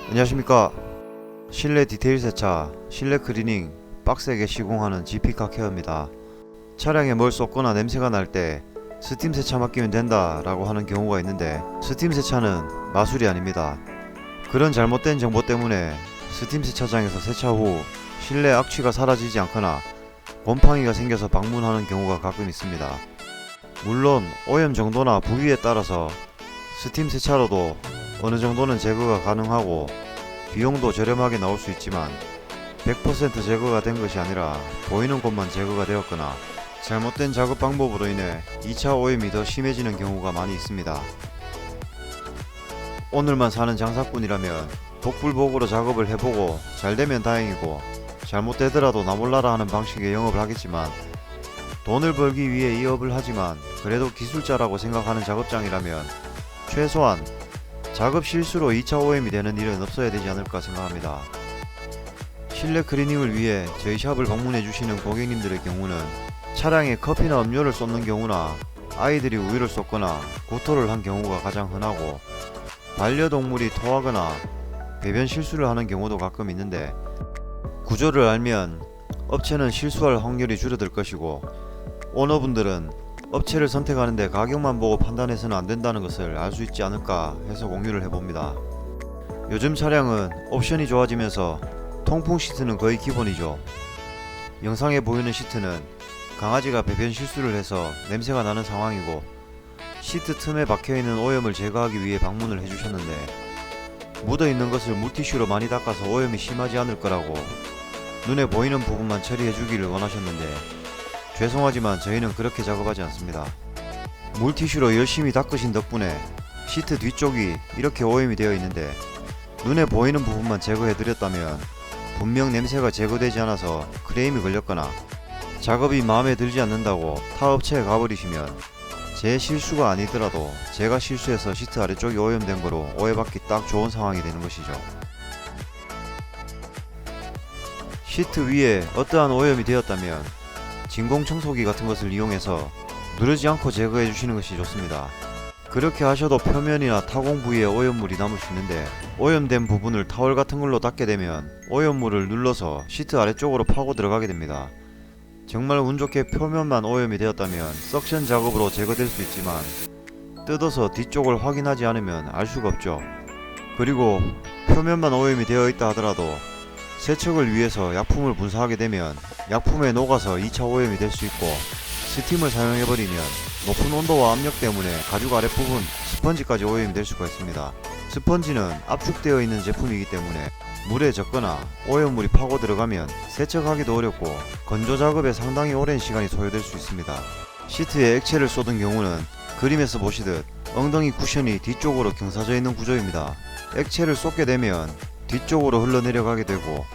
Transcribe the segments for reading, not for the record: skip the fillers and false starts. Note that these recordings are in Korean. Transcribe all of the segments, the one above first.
안녕하십니까. 실내 디테일 세차, 실내 클리닝 빡세게 시공하는 GP카 케어입니다. 차량에 뭘 쏟거나 냄새가 날 때 스팀 세차 맡기면 된다 라고 하는 경우가 있는데, 스팀 세차는 마술이 아닙니다. 그런 잘못된 정보 때문에 스팀 세차장에서 세차 후 실내 악취가 사라지지 않거나 곰팡이가 생겨서 방문하는 경우가 가끔 있습니다. 물론 오염 정도나 부위에 따라서 스팀 세차로도 어느 정도는 제거가 가능하고 비용도 저렴하게 나올 수 있지만 100% 제거가 된 것이 아니라 보이는 곳만 제거가 되었거나 잘못된 작업 방법으로 인해 2차 오염이 더 심해지는 경우가 많이 있습니다. 오늘만 사는 장사꾼이라면 복불복으로 작업을 해보고 잘되면 다행이고, 잘못되더라도 나몰라라 하는 방식의 영업을 하겠지만, 돈을 벌기 위해 이 업을 하지만 그래도 기술자라고 생각하는 작업장이라면 최소한 작업 실수로 2차 오염이 되는 일은 없어야 되지 않을까 생각합니다. 실내 클리닝을 위해 저희 샵을 방문해 주시는 고객님들의 경우는 차량에 커피나 음료를 쏟는 경우나 아이들이 우유를 쏟거나 구토를 한 경우가 가장 흔하고, 반려동물이 토하거나 배변 실수를 하는 경우도 가끔 있는데, 구조를 알면 업체는 실수할 확률이 줄어들 것이고, 오너분들은 업체를 선택하는데 가격만 보고 판단해서는 안 된다는 것을 알 수 있지 않을까 해서 공유를 해봅니다. 요즘 차량은 옵션이 좋아지면서 통풍 시트는 거의 기본이죠. 영상에 보이는 시트는 강아지가 배변 실수를 해서 냄새가 나는 상황이고, 시트 틈에 박혀있는 오염을 제거하기 위해 방문을 해주셨는데, 묻어있는 것을 물티슈로 많이 닦아서 오염이 심하지 않을 거라고 눈에 보이는 부분만 처리해주기를 원하셨는데, 죄송하지만 저희는 그렇게 작업하지 않습니다. 물티슈로 열심히 닦으신 덕분에 시트 뒤쪽이 이렇게 오염이 되어 있는데, 눈에 보이는 부분만 제거해드렸다면 분명 냄새가 제거되지 않아서 크레임이 걸렸거나 작업이 마음에 들지 않는다고 타 업체에 가버리시면 제 실수가 아니더라도 제가 실수해서 시트 아래쪽이 오염된 거로 오해받기 딱 좋은 상황이 되는 것이죠. 시트 위에 어떠한 오염이 되었다면 진공 청소기 같은 것을 이용해서 누르지 않고 제거해 주시는 것이 좋습니다. 그렇게 하셔도 표면이나 타공 부위에 오염물이 남을 수 있는데, 오염된 부분을 타월 같은 걸로 닦게 되면 오염물을 눌러서 시트 아래쪽으로 파고 들어가게 됩니다. 정말 운 좋게 표면만 오염이 되었다면 석션 작업으로 제거될 수 있지만, 뜯어서 뒤쪽을 확인하지 않으면 알 수가 없죠. 그리고 표면만 오염이 되어 있다 하더라도 세척을 위해서 약품을 분사하게 되면 약품에 녹아서 2차 오염이 될 수 있고, 스팀을 사용해버리면 높은 온도와 압력 때문에 가죽 아랫부분 스펀지까지 오염이 될 수가 있습니다. 스펀지는 압축되어 있는 제품이기 때문에 물에 젖거나 오염물이 파고 들어가면 세척하기도 어렵고 건조 작업에 상당히 오랜 시간이 소요될 수 있습니다. 시트에 액체를 쏟은 경우는 그림에서 보시듯 엉덩이 쿠션이 뒤쪽으로 경사져 있는 구조입니다. 액체를 쏟게 되면 뒤쪽으로 흘러내려가게 되고,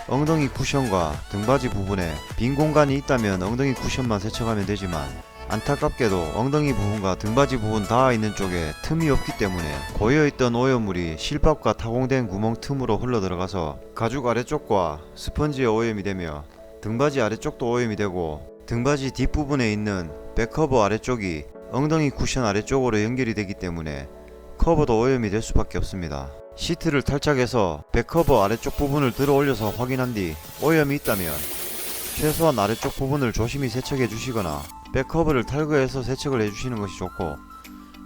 엉덩이 쿠션과 등받이 부분에 빈 공간이 있다면 엉덩이 쿠션만 세척하면 되지만, 안타깝게도 엉덩이 부분과 등받이 부분 닿아 있는 쪽에 틈이 없기 때문에 고여있던 오염물이 실밥과 타공된 구멍 틈으로 흘러들어가서 가죽 아래쪽과 스펀지에 오염이 되며 등받이 아래쪽도 오염이 되고, 등받이 뒷부분에 있는 백커버 아래쪽이 엉덩이 쿠션 아래쪽으로 연결이 되기 때문에 커버도 오염이 될 수밖에 없습니다. 시트를 탈착해서 백커버 아래쪽 부분을 들어 올려서 확인한 뒤 오염이 있다면 최소한 아래쪽 부분을 조심히 세척해 주시거나 백커버를 탈거해서 세척을 해주시는 것이 좋고,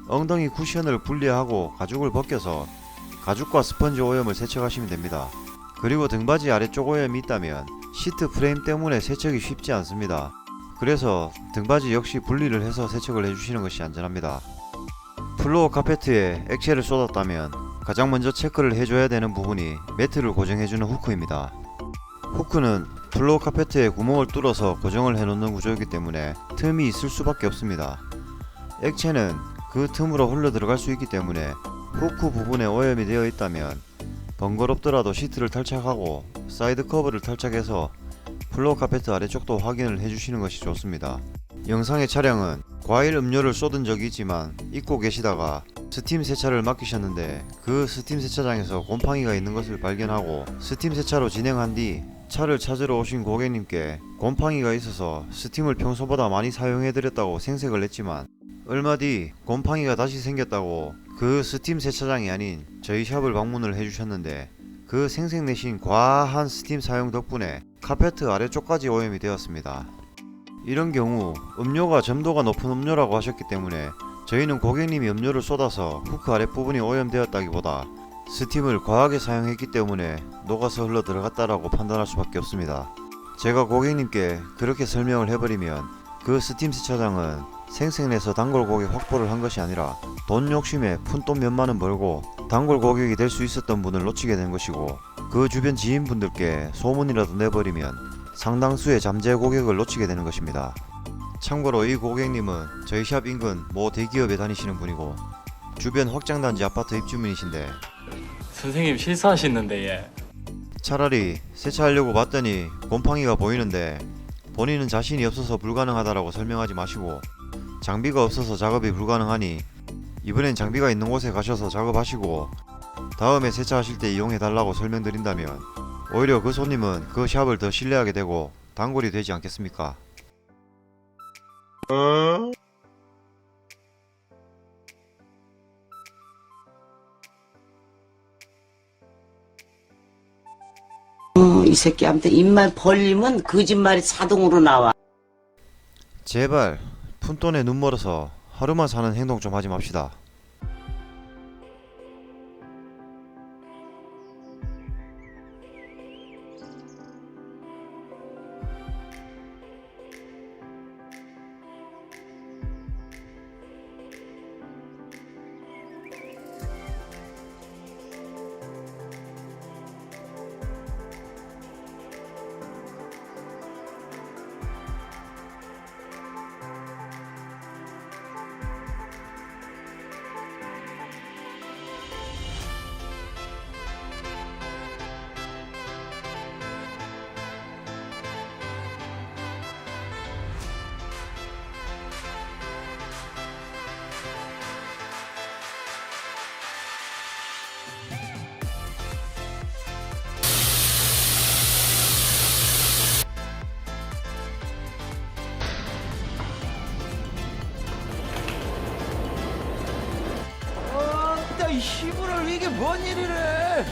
엉덩이 쿠션을 분리하고 가죽을 벗겨서 가죽과 스펀지 오염을 세척하시면 됩니다. 그리고 등받이 아래쪽 오염이 있다면 시트 프레임 때문에 세척이 쉽지 않습니다. 그래서 등받이 역시 분리를 해서 세척을 해주시는 것이 안전합니다. 플로어 카페트에 액체를 쏟았다면 가장 먼저 체크를 해줘야 되는 부분이 매트를 고정해주는 후크입니다. 후크는 플로어 카페트에 구멍을 뚫어서 고정을 해놓는 구조이기 때문에 틈이 있을 수밖에 없습니다. 액체는 그 틈으로 흘러 들어갈 수 있기 때문에 후크 부분에 오염이 되어 있다면 번거롭더라도 시트를 탈착하고 사이드 커버를 탈착해서 플로어 카페트 아래쪽도 확인을 해주시는 것이 좋습니다. 영상의 차량은 과일 음료를 쏟은 적이 있지만 입고 계시다가 스팀 세차를 맡기셨는데, 그 스팀 세차장에서 곰팡이가 있는 것을 발견하고 스팀 세차로 진행한 뒤 차를 찾으러 오신 고객님께 곰팡이가 있어서 스팀을 평소보다 많이 사용해드렸다고 생색을 냈지만, 얼마 뒤 곰팡이가 다시 생겼다고 그 스팀 세차장이 아닌 저희 샵을 방문을 해주셨는데 그 생색내신 과한 스팀 사용 덕분에 카페트 아래쪽까지 오염이 되었습니다. 이런 경우 음료가 점도가 높은 음료라고 하셨기 때문에 저희는 고객님이 음료를 쏟아서 후크 아랫부분이 오염되었다기보다 스팀을 과하게 사용했기 때문에 녹아서 흘러 들어갔다라고 판단할 수밖에 없습니다. 제가 고객님께 그렇게 설명을 해버리면 그 스팀 세차장은 생색내서 단골 고객 확보를 한 것이 아니라 돈 욕심에 푼돈 몇만원 벌고 단골 고객이 될 수 있었던 분을 놓치게 된 것이고, 그 주변 지인분들께 소문이라도 내버리면 상당수의 잠재 고객을 놓치게 되는 것입니다. 참고로 이 고객님은 저희 샵 인근 모 대기업에 다니시는 분이고 주변 확장단지 아파트 입주민이신데, 선생님 실수하시는데 예. 차라리 세차하려고 봤더니 곰팡이가 보이는데 본인은 자신이 없어서 불가능하다라고 설명하지 마시고, 장비가 없어서 작업이 불가능하니 이번엔 장비가 있는 곳에 가셔서 작업하시고 다음에 세차하실 때 이용해달라고 설명드린다면 오히려 그 손님은 그 샵을 더 신뢰하게 되고 단골이 되지 않겠습니까? 이 새끼한테 입만 벌리면 거짓말이 자동으로 나와. 제발 푼돈에 눈 멀어서 하루만 사는 행동 좀 하지 맙시다. 이 시부를 이게 뭔 일이래?